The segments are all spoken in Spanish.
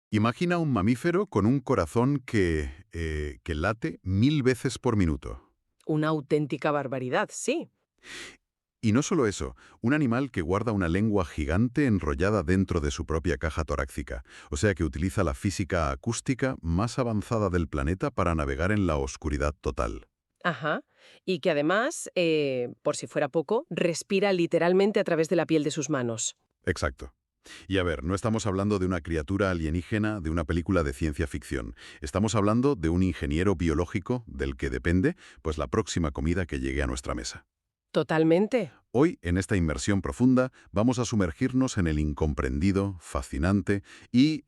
Imagina un mamífero con un corazón que late 1000 veces por minuto. Una auténtica barbaridad, sí. Y no solo eso, un animal que guarda una lengua gigante enrollada dentro de su propia caja torácica, o sea que utiliza la física acústica más avanzada del planeta para navegar en la oscuridad total. Ajá. Y que además, por si fuera poco, respira literalmente a través de la piel de sus manos. Exacto. Y a ver, no estamos hablando de una criatura alienígena de una película de ciencia ficción. Estamos hablando de un ingeniero biológico del que depende, pues, la próxima comida que llegue a nuestra mesa. Totalmente. Hoy, en esta inmersión profunda, vamos a sumergirnos en el incomprendido, fascinante y,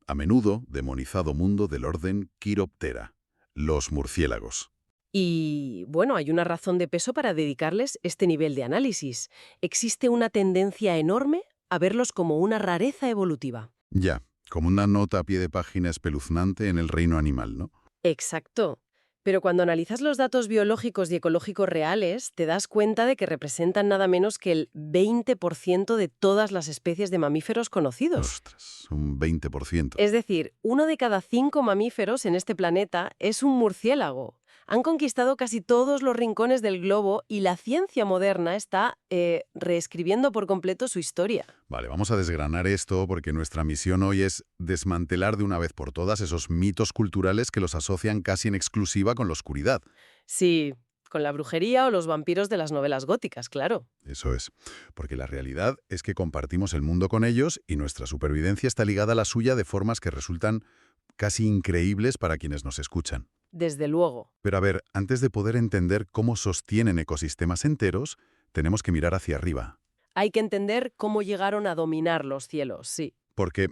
a menudo, demonizado mundo del orden Chiroptera, los murciélagos. Y bueno, hay una razón de peso para dedicarles este nivel de análisis. Existe una tendencia enorme a verlos como una rareza evolutiva. Ya, como una nota a pie de página espeluznante en el reino animal, ¿no? Exacto. Pero cuando analizas los datos biológicos y ecológicos reales, te das cuenta de que representan nada menos que el 20% de todas las especies de mamíferos conocidos. Ostras, un 20%. Es decir, 1 de cada 5 mamíferos en este planeta es un murciélago. Han conquistado casi todos los rincones del globo y la ciencia moderna está reescribiendo por completo su historia. Vale, vamos a desgranar esto porque nuestra misión hoy es desmantelar de una vez por todas esos mitos culturales que los asocian casi en exclusiva con la oscuridad. Sí, con la brujería o los vampiros de las novelas góticas, claro. Eso es. Porque la realidad es que compartimos el mundo con ellos y nuestra supervivencia está ligada a la suya de formas que resultan casi increíbles para quienes nos escuchan. Desde luego. Pero a ver, antes de poder entender cómo sostienen ecosistemas enteros, tenemos que mirar hacia arriba. Hay que entender cómo llegaron a dominar los cielos, sí. Porque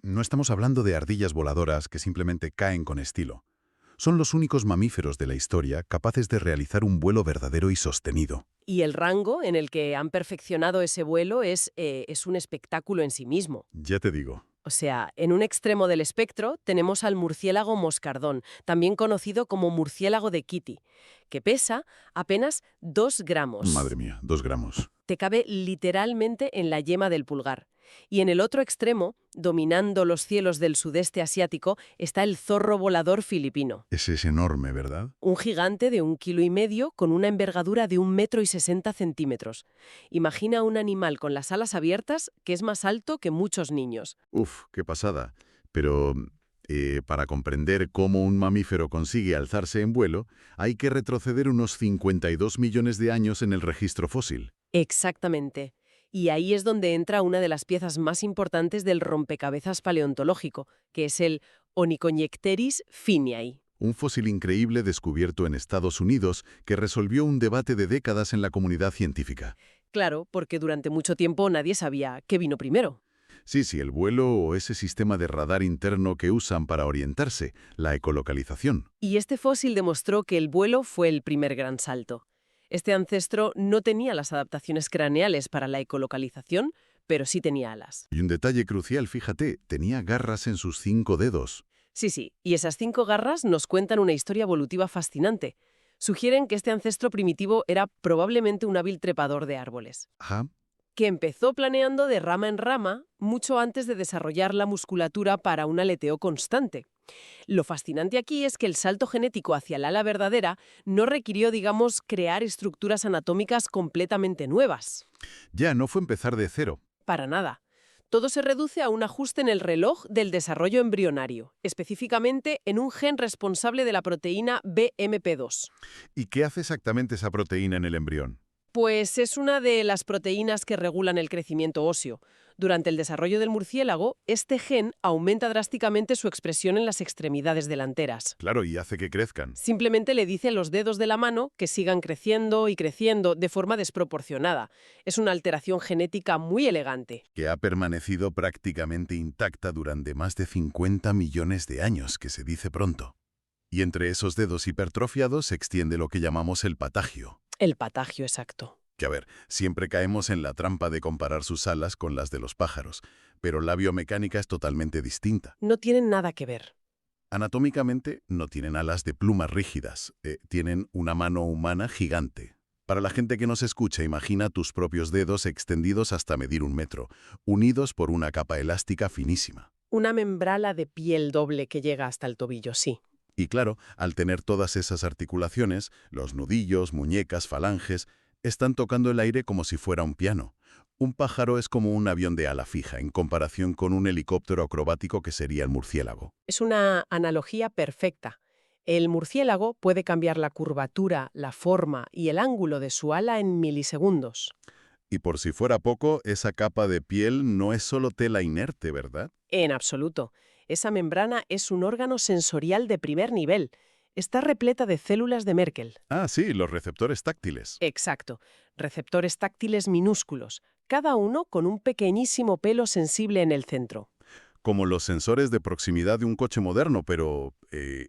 no estamos hablando de ardillas voladoras que simplemente caen con estilo. Son los únicos mamíferos de la historia capaces de realizar un vuelo verdadero y sostenido. Y el rango en el que han perfeccionado ese vuelo es un espectáculo en sí mismo. Ya te digo. O sea, en un extremo del espectro tenemos al murciélago moscardón, también conocido como murciélago de Kitty, que pesa apenas 2 gramos. Madre mía, 2 gramos. Te cabe literalmente en la yema del pulgar. Y en el otro extremo, dominando los cielos del sudeste asiático, está el zorro volador filipino. Ese es enorme, ¿verdad? Un gigante de 1,5 kilos con una envergadura de 1,60 m. Imagina un animal con las alas abiertas que es más alto que muchos niños. Uf, qué pasada. Pero para comprender cómo un mamífero consigue alzarse en vuelo, hay que retroceder unos 52 millones de años en el registro fósil. Exactamente. Y ahí es donde entra una de las piezas más importantes del rompecabezas paleontológico, que es el Onychonyecteris finiae. Un fósil increíble descubierto en Estados Unidos que resolvió un debate de décadas en la comunidad científica. Claro, porque durante mucho tiempo nadie sabía qué vino primero. Sí, sí, el vuelo o ese sistema de radar interno que usan para orientarse, la ecolocalización. Y este fósil demostró que el vuelo fue el primer gran salto. Este ancestro no tenía las adaptaciones craneales para la ecolocalización, pero sí tenía alas. Y un detalle crucial, fíjate, tenía garras en sus 5 dedos. Sí, y esas 5 garras nos cuentan una historia evolutiva fascinante. Sugieren que este ancestro primitivo era probablemente un hábil trepador de árboles, Ajá. que empezó planeando de rama en rama mucho antes de desarrollar la musculatura para un aleteo constante. Lo fascinante aquí es que el salto genético hacia el ala verdadera no requirió, digamos, crear estructuras anatómicas completamente nuevas. Ya, no fue empezar de cero. Para nada. Todo se reduce a un ajuste en el reloj del desarrollo embrionario, específicamente en un gen responsable de la proteína BMP2. ¿Y qué hace exactamente esa proteína en el embrión? Pues es una de las proteínas que regulan el crecimiento óseo. Durante el desarrollo del murciélago, este gen aumenta drásticamente su expresión en las extremidades delanteras. Claro, y hace que crezcan. Simplemente le dice a los dedos de la mano que sigan creciendo y creciendo de forma desproporcionada. Es una alteración genética muy elegante. Que ha permanecido prácticamente intacta durante más de 50 millones de años, que se dice pronto. Y entre esos dedos hipertrofiados se extiende lo que llamamos el patagio. El patagio exacto. Que a ver, siempre caemos en la trampa de comparar sus alas con las de los pájaros, pero la biomecánica es totalmente distinta. No tienen nada que ver. Anatómicamente no tienen alas de plumas rígidas, tienen una mano humana gigante. Para la gente que nos escucha, imagina tus propios dedos extendidos hasta medir 1 metro, unidos por una capa elástica finísima. Una membrana de piel doble que llega hasta el tobillo, sí. Y claro, al tener todas esas articulaciones, los nudillos, muñecas, falanges, están tocando el aire como si fuera un piano. Un pájaro es como un avión de ala fija en comparación con un helicóptero acrobático que sería el murciélago. Es una analogía perfecta. El murciélago puede cambiar la curvatura, la forma y el ángulo de su ala en milisegundos. Y por si fuera poco, esa capa de piel no es solo tela inerte, ¿verdad? En absoluto. Esa membrana es un órgano sensorial de primer nivel. Está repleta de células de Merkel. Ah, sí, los receptores táctiles. Exacto. Receptores táctiles minúsculos, cada uno con un pequeñísimo pelo sensible en el centro. Como los sensores de proximidad de un coche moderno, pero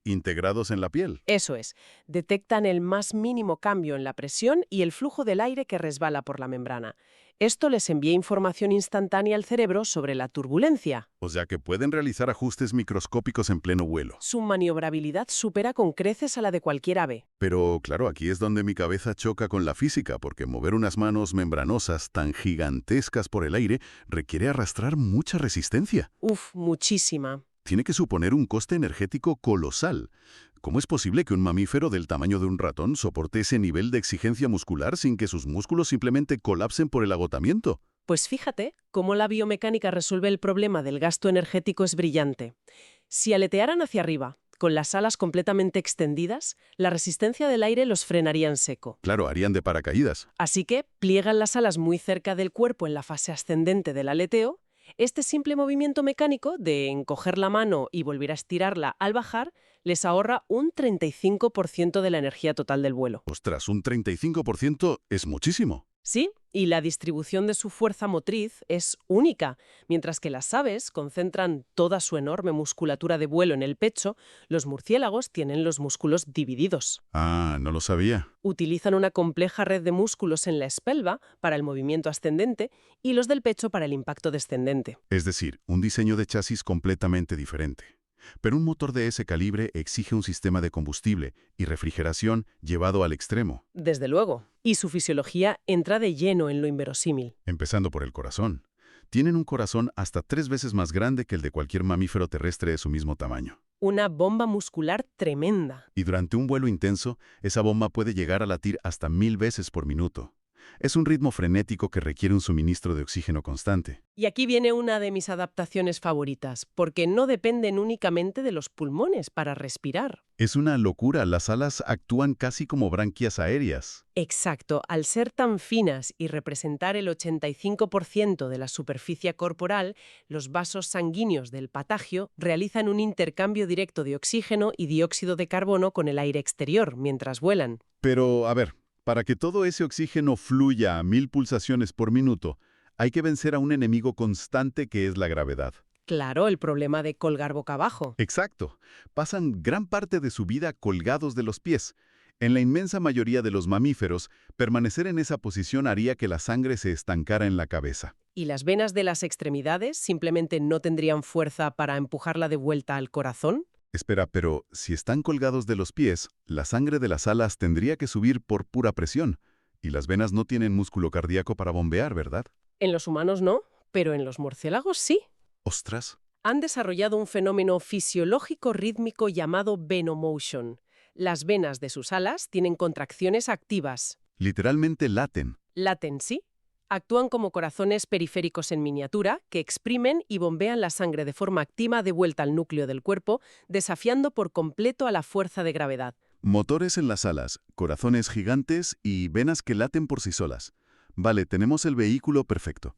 integrados en la piel. Eso es. Detectan el más mínimo cambio en la presión y el flujo del aire que resbala por la membrana. Esto les envía información instantánea al cerebro sobre la turbulencia. O sea que pueden realizar ajustes microscópicos en pleno vuelo. Su maniobrabilidad supera con creces a la de cualquier ave. Pero claro, aquí es donde mi cabeza choca con la física, porque mover unas manos membranosas tan gigantescas por el aire requiere arrastrar mucha resistencia. Uf, muchísima. Tiene que suponer un coste energético colosal. ¿Cómo es posible que un mamífero del tamaño de un ratón soporte ese nivel de exigencia muscular sin que sus músculos simplemente colapsen por el agotamiento? Pues fíjate cómo la biomecánica resuelve el problema del gasto energético es brillante. Si aletearan hacia arriba, con las alas completamente extendidas, la resistencia del aire los frenaría en seco. Claro, harían de paracaídas. Así que pliegan las alas muy cerca del cuerpo en la fase ascendente del aleteo. Este simple movimiento mecánico de encoger la mano y volver a estirarla al bajar les ahorra un 35% de la energía total del vuelo. Ostras, un 35% es muchísimo. Sí, y la distribución de su fuerza motriz es única. Mientras que las aves concentran toda su enorme musculatura de vuelo en el pecho, los murciélagos tienen los músculos divididos. Ah, no lo sabía. Utilizan una compleja red de músculos en la espalda para el movimiento ascendente y los del pecho para el impacto descendente. Es decir, un diseño de chasis completamente diferente. Pero un motor de ese calibre exige un sistema de combustible y refrigeración llevado al extremo, Desde luego. Y su fisiología entra de lleno en lo inverosímil. empezando por el corazón. Tienen un corazón hasta 3 veces más grande que el de cualquier mamífero terrestre de su mismo tamaño. Una bomba muscular tremenda. Y durante un vuelo intenso, esa bomba puede llegar a latir hasta 1000 veces por minuto. Es un ritmo frenético que requiere un suministro de oxígeno constante. Y aquí viene una de mis adaptaciones favoritas, porque no dependen únicamente de los pulmones para respirar. Es una locura, las alas actúan casi como branquias aéreas. Exacto, al ser tan finas y representar el 85% de la superficie corporal, los vasos sanguíneos del patagio realizan un intercambio directo de oxígeno y dióxido de carbono con el aire exterior mientras vuelan. Pero, a ver, para que todo ese oxígeno fluya a 1000 pulsaciones por minuto, hay que vencer a un enemigo constante que es la gravedad. Claro, el problema de colgar boca abajo. Exacto. Pasan gran parte de su vida colgados de los pies. En la inmensa mayoría de los mamíferos, permanecer en esa posición haría que la sangre se estancara en la cabeza. Y las venas de las extremidades simplemente no tendrían fuerza para empujarla de vuelta al corazón. Espera, pero si están colgados de los pies, la sangre de las alas tendría que subir por pura presión. Y las venas no tienen músculo cardíaco para bombear, ¿verdad? En los humanos no, pero en los murciélagos sí. ¡Ostras! Han desarrollado un fenómeno fisiológico rítmico llamado venomotion. Las venas de sus alas tienen contracciones activas. Literalmente laten. Laten, sí. Actúan como corazones periféricos en miniatura que exprimen y bombean la sangre de forma activa de vuelta al núcleo del cuerpo, desafiando por completo a la fuerza de gravedad. Motores en las alas, corazones gigantes y venas que laten por sí solas. Vale, tenemos el vehículo perfecto.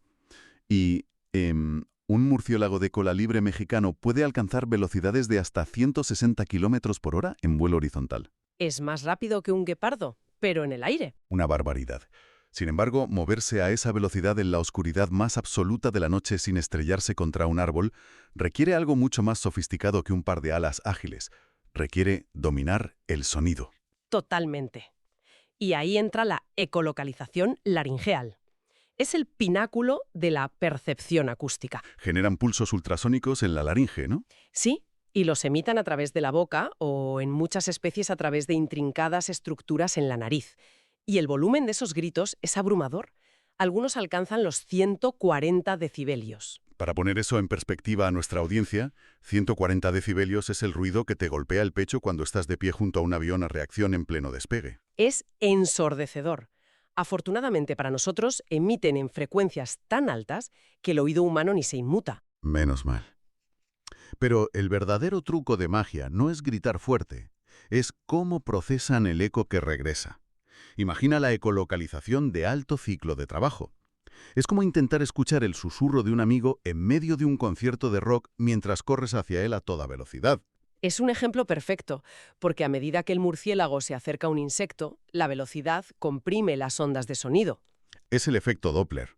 Y, un murciélago de cola libre mexicano puede alcanzar velocidades de hasta 160 km por hora en vuelo horizontal. Es más rápido que un guepardo, pero en el aire. Una barbaridad. Sin embargo, moverse a esa velocidad en la oscuridad más absoluta de la noche sin estrellarse contra un árbol requiere algo mucho más sofisticado que un par de alas ágiles. Requiere dominar el sonido. Totalmente. Y ahí entra la ecolocalización laringeal. Es el pináculo de la percepción acústica. Generan pulsos ultrasónicos en la laringe, ¿no? Sí, y los emitan a través de la boca o en muchas especies a través de intrincadas estructuras en la nariz. Y el volumen de esos gritos es abrumador. Algunos alcanzan los 140 decibelios. Para poner eso en perspectiva a nuestra audiencia, 140 decibelios es el ruido que te golpea el pecho cuando estás de pie junto a un avión a reacción en pleno despegue. Es ensordecedor. Afortunadamente para nosotros, emiten en frecuencias tan altas que el oído humano ni se inmuta. Menos mal. Pero el verdadero truco de magia no es gritar fuerte, es cómo procesan el eco que regresa. Imagina la ecolocalización de alto ciclo de trabajo. Es como intentar escuchar el susurro de un amigo en medio de un concierto de rock mientras corres hacia él a toda velocidad. Es un ejemplo perfecto, porque a medida que el murciélago se acerca a un insecto, la velocidad comprime las ondas de sonido. Es el efecto Doppler,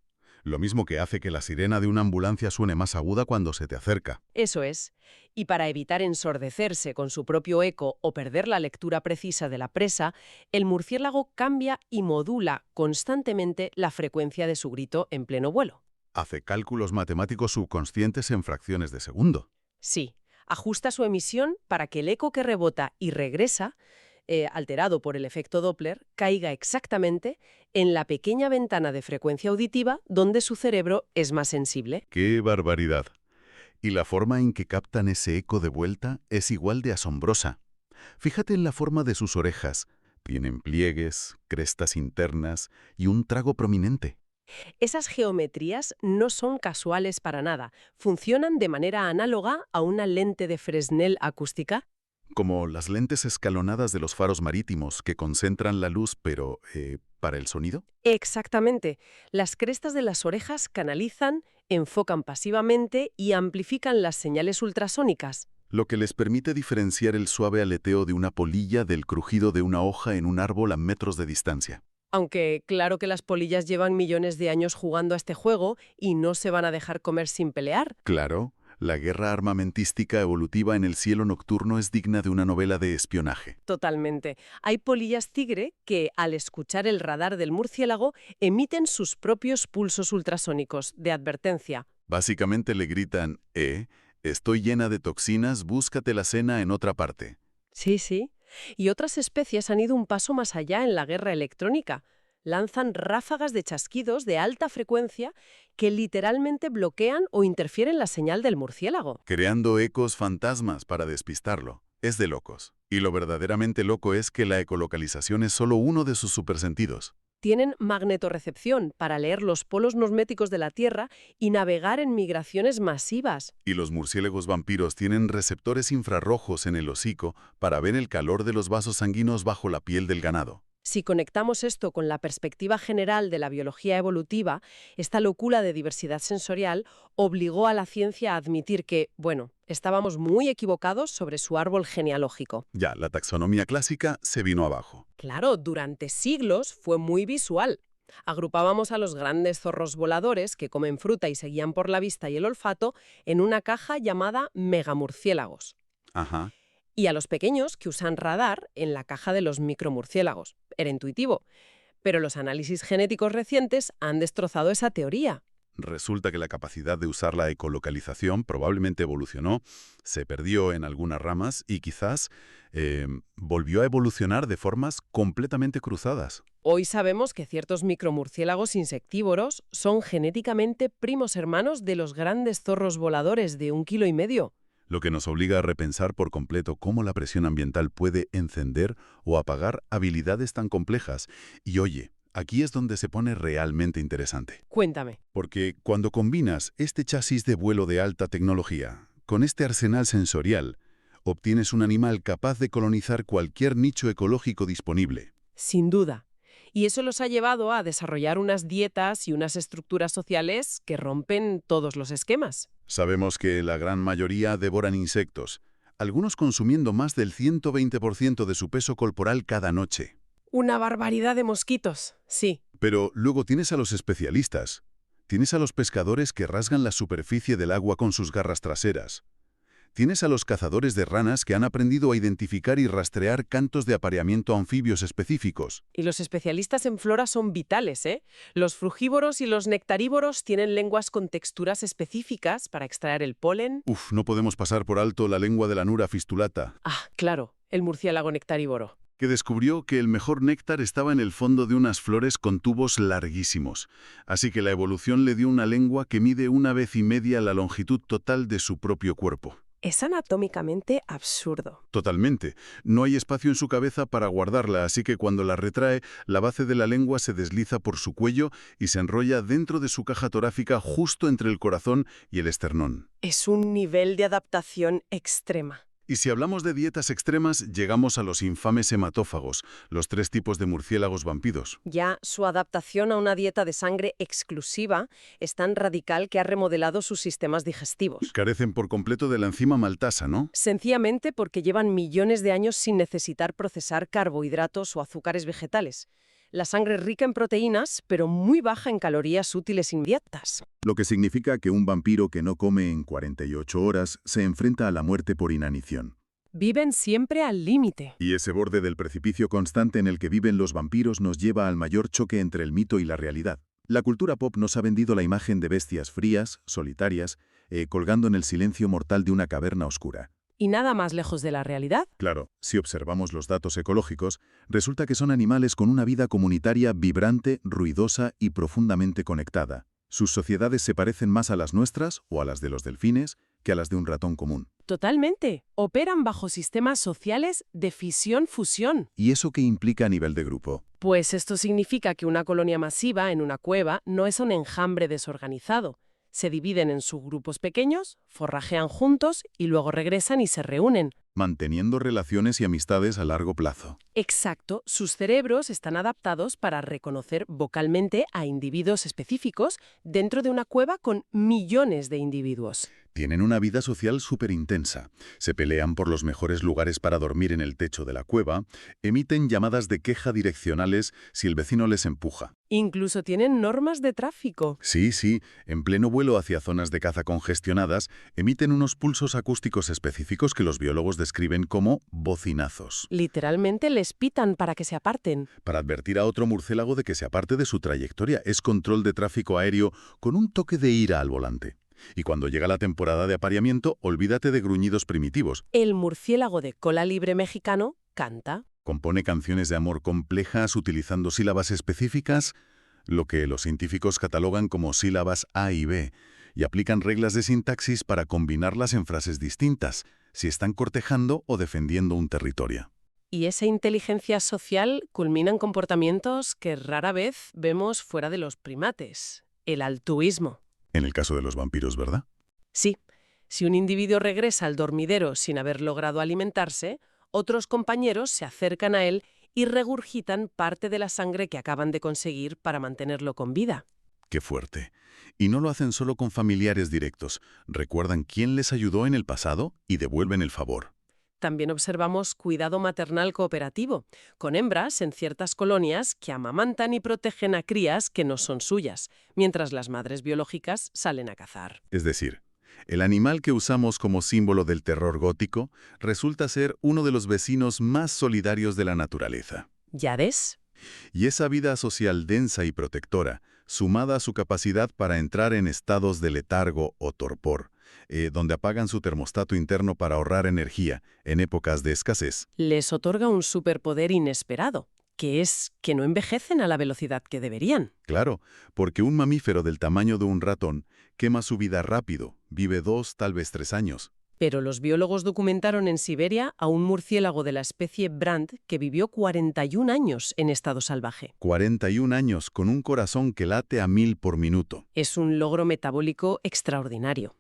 lo mismo que hace que la sirena de una ambulancia suene más aguda cuando se te acerca. Eso es. Y para evitar ensordecerse con su propio eco o perder la lectura precisa de la presa, el murciélago cambia y modula constantemente la frecuencia de su grito en pleno vuelo. Hace cálculos matemáticos subconscientes en fracciones de segundo. Sí, ajusta su emisión para que el eco que rebota y regresa, alterado por el efecto Doppler, caiga exactamente en la pequeña ventana de frecuencia auditiva donde su cerebro es más sensible. ¡Qué barbaridad! Y la forma en que captan ese eco de vuelta es igual de asombrosa. Fíjate en la forma de sus orejas. Tienen pliegues, crestas internas y un trago prominente. Esas geometrías no son casuales para nada. Funcionan de manera análoga a una lente de Fresnel acústica. Como las lentes escalonadas de los faros marítimos que concentran la luz, pero ¿para el sonido? Exactamente. Las crestas de las orejas canalizan, enfocan pasivamente y amplifican las señales ultrasónicas. Lo que les permite diferenciar el suave aleteo de una polilla del crujido de una hoja en un árbol a metros de distancia. Aunque claro que las polillas llevan millones de años jugando a este juego y no se van a dejar comer sin pelear. Claro, la guerra armamentística evolutiva en el cielo nocturno es digna de una novela de espionaje. Totalmente. Hay polillas tigre que, al escuchar el radar del murciélago, emiten sus propios pulsos ultrasónicos de advertencia. Básicamente le gritan, estoy llena de toxinas, búscate la cena en otra parte. Sí, sí. Y otras especies han ido un paso más allá en la guerra electrónica. Lanzan ráfagas de chasquidos de alta frecuencia que literalmente bloquean o interfieren la señal del murciélago. Creando ecos fantasmas para despistarlo. Es de locos. Y lo verdaderamente loco es que la ecolocalización es solo uno de sus supersentidos. Tienen magnetorrecepción para leer los polos magnéticos de la Tierra y navegar en migraciones masivas. Y los murciélagos vampiros tienen receptores infrarrojos en el hocico para ver el calor de los vasos sanguíneos bajo la piel del ganado. Si conectamos esto con la perspectiva general de la biología evolutiva, esta locura de diversidad sensorial obligó a la ciencia a admitir que, bueno, estábamos muy equivocados sobre su árbol genealógico. Ya, la taxonomía clásica se vino abajo. Claro, durante siglos fue muy visual. Agrupábamos a los grandes zorros voladores que comen fruta y se guían por la vista y el olfato en una caja llamada megamurciélagos. Ajá. Y a los pequeños que usan radar en la caja de los micromurciélagos. Era intuitivo. Pero los análisis genéticos recientes han destrozado esa teoría. Resulta que la capacidad de usar la ecolocalización probablemente evolucionó, se perdió en algunas ramas y quizás volvió a evolucionar de formas completamente cruzadas. Hoy sabemos que ciertos micromurciélagos insectívoros son genéticamente primos hermanos de los grandes zorros voladores de 1,5 kilos. Lo que nos obliga a repensar por completo cómo la presión ambiental puede encender o apagar habilidades tan complejas. Y oye, aquí es donde se pone realmente interesante. Cuéntame. Porque cuando combinas este chasis de vuelo de alta tecnología con este arsenal sensorial, obtienes un animal capaz de colonizar cualquier nicho ecológico disponible. Sin duda. Y eso los ha llevado a desarrollar unas dietas y unas estructuras sociales que rompen todos los esquemas. Sabemos que la gran mayoría devoran insectos, algunos consumiendo más del 120% de su peso corporal cada noche. Una barbaridad de mosquitos, sí. Pero luego tienes a los especialistas. Tienes a los pescadores que rasgan la superficie del agua con sus garras traseras. Tienes a los cazadores de ranas que han aprendido a identificar y rastrear cantos de apareamiento anfibios específicos. Y los especialistas en flora son vitales, ¿eh? Los frugívoros y los nectarívoros tienen lenguas con texturas específicas para extraer el polen. No podemos pasar por alto la lengua de la Nura fistulata. Ah, claro, el murciélago nectarívoro. que descubrió que el mejor néctar estaba en el fondo de unas flores con tubos larguísimos. Así que la evolución le dio una lengua que mide 1,5 veces la longitud total de su propio cuerpo. Es anatómicamente absurdo. Totalmente. No hay espacio en su cabeza para guardarla, así que cuando la retrae, la base de la lengua se desliza por su cuello y se enrolla dentro de su caja torácica justo entre el corazón y el esternón. Es un nivel de adaptación extrema. Y si hablamos de dietas extremas, llegamos a los infames hematófagos, los 3 tipos de murciélagos vampiros. Ya su adaptación a una dieta de sangre exclusiva es tan radical que ha remodelado sus sistemas digestivos. Carecen por completo de la enzima maltasa, ¿no? Sencillamente porque llevan millones de años sin necesitar procesar carbohidratos o azúcares vegetales. La sangre es rica en proteínas, pero muy baja en calorías útiles inmediatas. Lo que significa que un vampiro que no come en 48 horas se enfrenta a la muerte por inanición. Viven siempre al límite. Y ese borde del precipicio constante en el que viven los vampiros nos lleva al mayor choque entre el mito y la realidad. La cultura pop nos ha vendido la imagen de bestias frías, solitarias, colgando en el silencio mortal de una caverna oscura. ¿Y nada más lejos de la realidad? Claro, si observamos los datos ecológicos, resulta que son animales con una vida comunitaria vibrante, ruidosa y profundamente conectada. Sus sociedades se parecen más a las nuestras o a las de los delfines que a las de un ratón común. Totalmente. Operan bajo sistemas sociales de fisión-fusión. ¿Y eso qué implica a nivel de grupo? Pues esto significa que una colonia masiva en una cueva no es un enjambre desorganizado. Se dividen en subgrupos pequeños, forrajean juntos y luego regresan y se reúnen. Manteniendo relaciones y amistades a largo plazo. Exacto, sus cerebros están adaptados para reconocer vocalmente a individuos específicos dentro de una cueva con millones de individuos. Tienen una vida social súper intensa. Se pelean por los mejores lugares para dormir en el techo de la cueva, emiten llamadas de queja direccionales si el vecino les empuja. Incluso tienen normas de tráfico. Sí, en pleno vuelo hacia zonas de caza congestionadas, emiten unos pulsos acústicos específicos que los biólogos describen como bocinazos. Literalmente les pitan para que se aparten. Para advertir a otro murciélago de que se aparte de su trayectoria. Es control de tráfico aéreo con un toque de ira al volante. Y cuando llega la temporada de apareamiento, olvídate de gruñidos primitivos. El murciélago de cola libre mexicano canta. Compone canciones de amor complejas utilizando sílabas específicas, lo que los científicos catalogan como sílabas A y B, y aplican reglas de sintaxis para combinarlas en frases distintas, si están cortejando o defendiendo un territorio. Y esa inteligencia social culmina en comportamientos que rara vez vemos fuera de los primates. El altruismo. En el caso de los vampiros, ¿verdad? Sí, si un individuo regresa al dormidero sin haber logrado alimentarse, otros compañeros se acercan a él y regurgitan parte de la sangre que acaban de conseguir para mantenerlo con vida. ¡Qué fuerte! Y no lo hacen solo con familiares directos. Recuerdan quién les ayudó en el pasado y devuelven el favor. También observamos cuidado maternal cooperativo, con hembras en ciertas colonias que amamantan y protegen a crías que no son suyas, mientras las madres biológicas salen a cazar. Es decir, el animal que usamos como símbolo del terror gótico resulta ser uno de los vecinos más solidarios de la naturaleza. ¿Ya ves? Y esa vida social densa y protectora, sumada a su capacidad para entrar en estados de letargo o torpor, donde apagan su termostato interno para ahorrar energía en épocas de escasez. Les otorga un superpoder inesperado, que es que no envejecen a la velocidad que deberían. Claro, porque un mamífero del tamaño de un ratón quema su vida rápido, vive 2, tal vez 3 años. Pero los biólogos documentaron en Siberia a un murciélago de la especie Brandt que vivió 41 años en estado salvaje. 41 años con un corazón que late a 1000 por minuto. Es un logro metabólico extraordinario.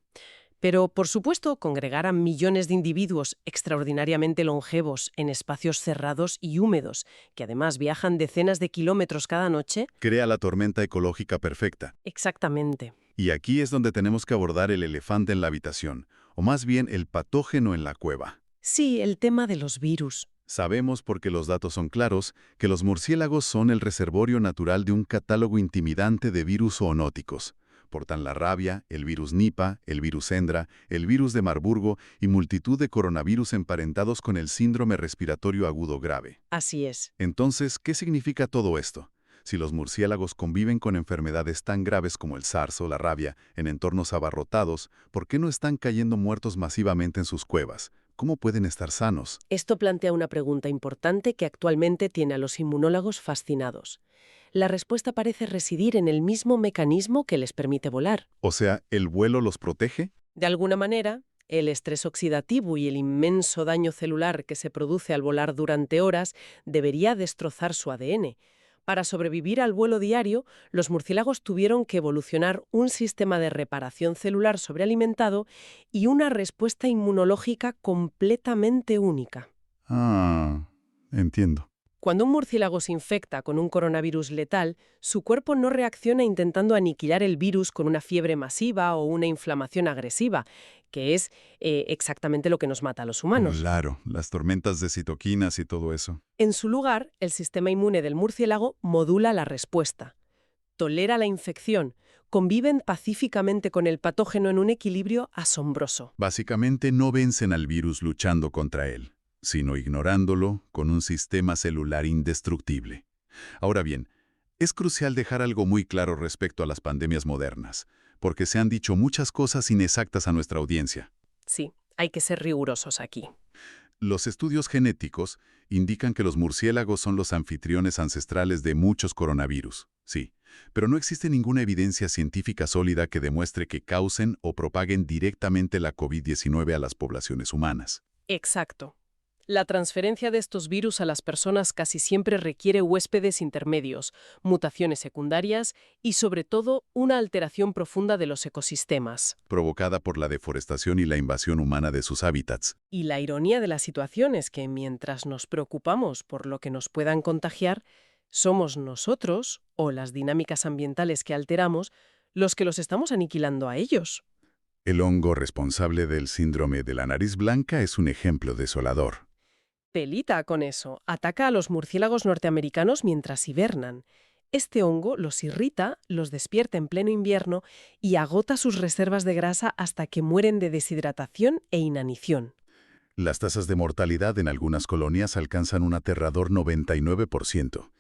Pero, por supuesto, congregar a millones de individuos extraordinariamente longevos en espacios cerrados y húmedos, que además viajan decenas de kilómetros cada noche... Crea la tormenta ecológica perfecta. Exactamente. Y aquí es donde tenemos que abordar el elefante en la habitación, o más bien el patógeno en la cueva. Sí, el tema de los virus. Sabemos, porque los datos son claros, que los murciélagos son el reservorio natural de un catálogo intimidante de virus zoonóticos. Portan la rabia, el virus Nipah, el virus Hendra, el virus de Marburgo y multitud de coronavirus emparentados con el síndrome respiratorio agudo grave. Así es. Entonces, ¿qué significa todo esto? Si los murciélagos conviven con enfermedades tan graves como el SARS o la rabia en entornos abarrotados, ¿por qué no están cayendo muertos masivamente en sus cuevas? ¿Cómo pueden estar sanos? Esto plantea una pregunta importante que actualmente tiene a los inmunólogos fascinados. La respuesta parece residir en el mismo mecanismo que les permite volar. O sea, ¿el vuelo los protege? De alguna manera, el estrés oxidativo y el inmenso daño celular que se produce al volar durante horas debería destrozar su ADN. Para sobrevivir al vuelo diario, los murciélagos tuvieron que evolucionar un sistema de reparación celular sobrealimentado y una respuesta inmunológica completamente única. Ah, entiendo. Cuando un murciélago se infecta con un coronavirus letal, su cuerpo no reacciona intentando aniquilar el virus con una fiebre masiva o una inflamación agresiva, que es exactamente lo que nos mata a los humanos. Claro, las tormentas de citoquinas y todo eso. En su lugar, el sistema inmune del murciélago modula la respuesta. Tolera la infección, conviven pacíficamente con el patógeno en un equilibrio asombroso. Básicamente no vencen al virus luchando contra él, sino ignorándolo con un sistema celular indestructible. Ahora bien, es crucial dejar algo muy claro respecto a las pandemias modernas, porque se han dicho muchas cosas inexactas a nuestra audiencia. Sí, hay que ser rigurosos aquí. Los estudios genéticos indican que los murciélagos son los anfitriones ancestrales de muchos coronavirus, sí, pero no existe ninguna evidencia científica sólida que demuestre que causen o propaguen directamente la COVID-19 a las poblaciones humanas. Exacto. La transferencia de estos virus a las personas casi siempre requiere huéspedes intermedios, mutaciones secundarias y, sobre todo, una alteración profunda de los ecosistemas. Provocada por la deforestación y la invasión humana de sus hábitats. Y la ironía de la situación es que mientras nos preocupamos por lo que nos puedan contagiar, somos nosotros, o las dinámicas ambientales que alteramos, los que los estamos aniquilando a ellos. El hongo responsable del síndrome de la nariz blanca es un ejemplo desolador. Telita con eso. Ataca a los murciélagos norteamericanos mientras hibernan. Este hongo los irrita, los despierta en pleno invierno y agota sus reservas de grasa hasta que mueren de deshidratación e inanición. Las tasas de mortalidad en algunas colonias alcanzan un aterrador 99%.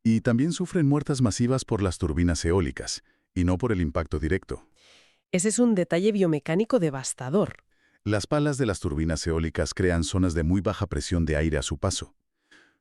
Y también sufren muertes masivas por las turbinas eólicas, y no por el impacto directo. Ese es un detalle biomecánico devastador. Las palas de las turbinas eólicas crean zonas de muy baja presión de aire a su paso.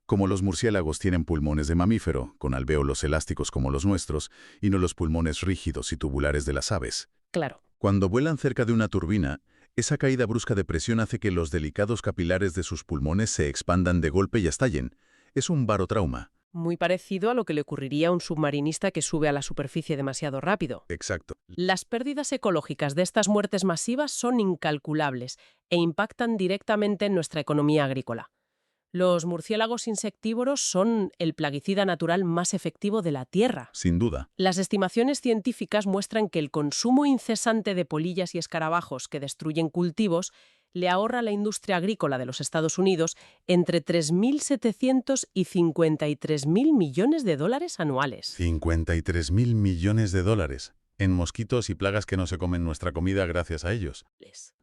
Como los murciélagos tienen pulmones de mamífero, con alvéolos elásticos como los nuestros, y no los pulmones rígidos y tubulares de las aves. Claro. Cuando vuelan cerca de una turbina, esa caída brusca de presión hace que los delicados capilares de sus pulmones se expandan de golpe y estallen. Es un barotrauma. Muy parecido a lo que le ocurriría a un submarinista que sube a la superficie demasiado rápido. Exacto. Las pérdidas ecológicas de estas muertes masivas son incalculables e impactan directamente en nuestra economía agrícola. Los murciélagos insectívoros son el plaguicida natural más efectivo de la Tierra. Sin duda. Las estimaciones científicas muestran que el consumo incesante de polillas y escarabajos que destruyen cultivos le ahorra a la industria agrícola de los Estados Unidos entre 3.700 y 53.000 millones de dólares anuales. 53.000 millones de dólares. En mosquitos y plagas que no se comen nuestra comida gracias a ellos.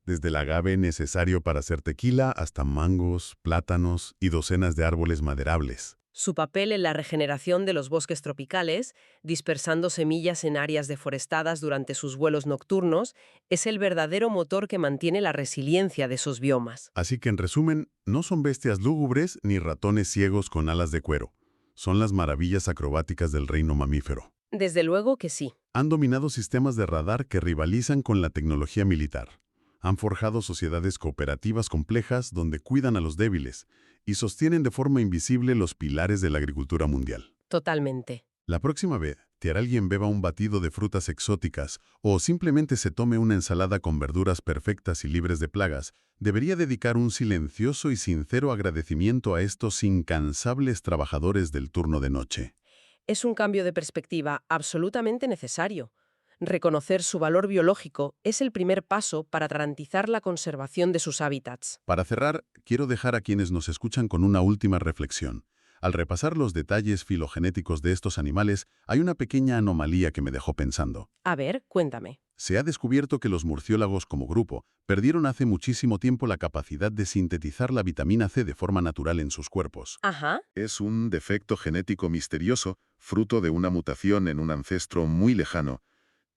Desde el agave necesario para hacer tequila hasta mangos, plátanos y docenas de árboles maderables. Su papel en la regeneración de los bosques tropicales, dispersando semillas en áreas deforestadas durante sus vuelos nocturnos, es el verdadero motor que mantiene la resiliencia de esos biomas. Así que en resumen, no son bestias lúgubres ni ratones ciegos con alas de cuero. Son las maravillas acrobáticas del reino mamífero. Desde luego que sí. Han dominado sistemas de radar que rivalizan con la tecnología militar. Han forjado sociedades cooperativas complejas donde cuidan a los débiles y sostienen de forma invisible los pilares de la agricultura mundial. Totalmente. La próxima vez que alguien beba un batido de frutas exóticas o simplemente se tome una ensalada con verduras perfectas y libres de plagas, debería dedicar un silencioso y sincero agradecimiento a estos incansables trabajadores del turno de noche. Es un cambio de perspectiva absolutamente necesario. Reconocer su valor biológico es el primer paso para garantizar la conservación de sus hábitats. Para cerrar, quiero dejar a quienes nos escuchan con una última reflexión. Al repasar los detalles filogenéticos de estos animales, hay una pequeña anomalía que me dejó pensando. A ver, cuéntame. Se ha descubierto que los murciélagos como grupo perdieron hace muchísimo tiempo la capacidad de sintetizar la vitamina C de forma natural en sus cuerpos. Ajá. Es un defecto genético misterioso, fruto de una mutación en un ancestro muy lejano.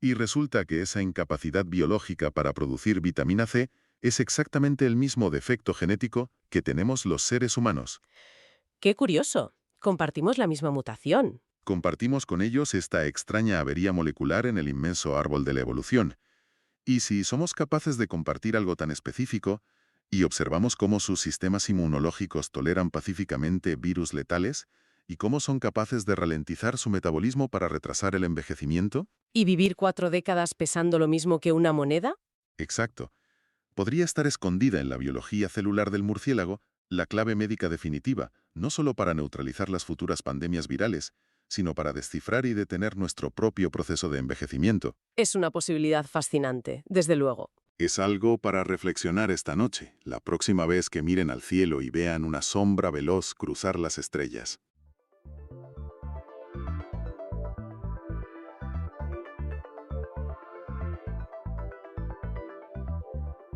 Y resulta que esa incapacidad biológica para producir vitamina C Es exactamente el mismo defecto genético que tenemos los seres humanos. ¡Qué curioso! Compartimos la misma mutación. Compartimos con ellos esta extraña avería molecular en el inmenso árbol de la evolución. Y si somos capaces de compartir algo tan específico, y observamos cómo sus sistemas inmunológicos toleran pacíficamente virus letales, y cómo son capaces de ralentizar su metabolismo para retrasar el envejecimiento, ¿Y vivir 4 décadas pesando lo mismo que una moneda? exacto, podría estar escondida en la biología celular del murciélago la clave médica definitiva, no solo para neutralizar las futuras pandemias virales, sino para descifrar y detener nuestro propio proceso de envejecimiento. Es una posibilidad fascinante, desde luego. Es algo para reflexionar esta noche, la próxima vez que miren al cielo y vean una sombra veloz cruzar las estrellas.